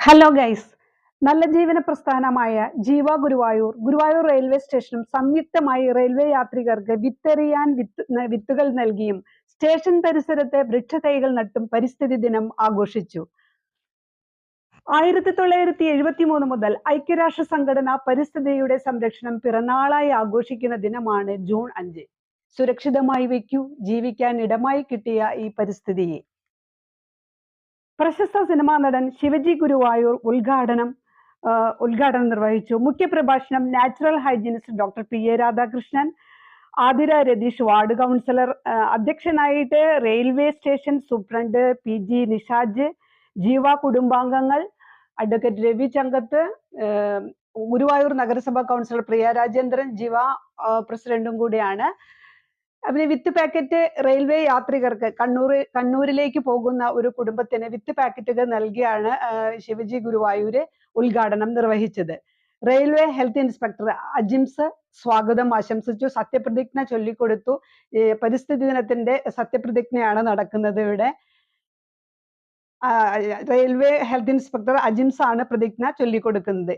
Hello guys. നല്ല ജീവന പ്രസ്ഥാനമായ ജീവ ഗുരുവായൂർ റെയിൽവേ സ്റ്റേഷനും സംയുക്തമായി റെയിൽവേ യാത്രികർക്ക് വിത്തെറിയാൻ വിത്തുകൾ നൽകിയും സ്റ്റേഷൻ പരിസരത്തെ വൃക്ഷത്തൈകൾ നട്ടും പരിസ്ഥിതി ദിനം ആഘോഷിച്ചു. 1973 മുതൽ ഐക്യരാഷ്ട്ര സംഘടന പരിസ്ഥിതിയുടെ സംരക്ഷണം പിറന്നാളായി ആഘോഷിക്കുന്ന ദിനമാണ് ജൂൺ 5. സുരക്ഷിതമായി വയ്ക്കൂ, ജീവിക്കാൻ ഇടമായി കിട്ടിയ ഈ പരിസ്ഥിതിയെ. പ്രശസ്ത സിനിമാ നടൻ ശിവജി ഗുരുവായൂർ ഉദ്ഘാടനം നിർവഹിച്ചു. മുഖ്യപ്രഭാഷണം natural hygienist doctor P A. Radhakrishnan, Athira Ratheesh ward councillor, അധ്യക്ഷനായിട്ട് railway station superintendent P G. Nishaj, Jeeva കുടുംബാംഗങ്ങൾ, അഡ്വക്കേറ്റ് രവി ചങ്കത്ത്, ഗുരുവായൂർ നഗരസഭാ കൗൺസിലർ പ്രിയ രാജേന്ദ്രൻ, ജീവ പ്രസിഡന്റും കൂടിയാണ്. അതിന് വിത്ത് പാക്കറ്റ് റെയിൽവേ യാത്രികർക്ക് കണ്ണൂരിലേക്ക് പോകുന്ന ഒരു കുടുംബത്തിന് വിത്ത് പാക്കറ്റുകൾ നൽകിയാണ് ശിവജി ഗുരുവായൂര് ഉദ്ഘാടനം നിർവഹിച്ചത്. റെയിൽവേ ഹെൽത്ത് ഇൻസ്പെക്ടർ അജിംസ് സ്വാഗതം ആശംസിച്ചു, സത്യപ്രതിജ്ഞ ചൊല്ലിക്കൊടുത്തു. പരിസ്ഥിതി ദിനത്തിന്റെ സത്യപ്രതിജ്ഞയാണ് നടക്കുന്നത് ഇവിടെ. റെയിൽവേ ഹെൽത്ത് ഇൻസ്പെക്ടർ അജിംസ് ആണ് പ്രതിജ്ഞ ചൊല്ലിക്കൊടുക്കുന്നത്.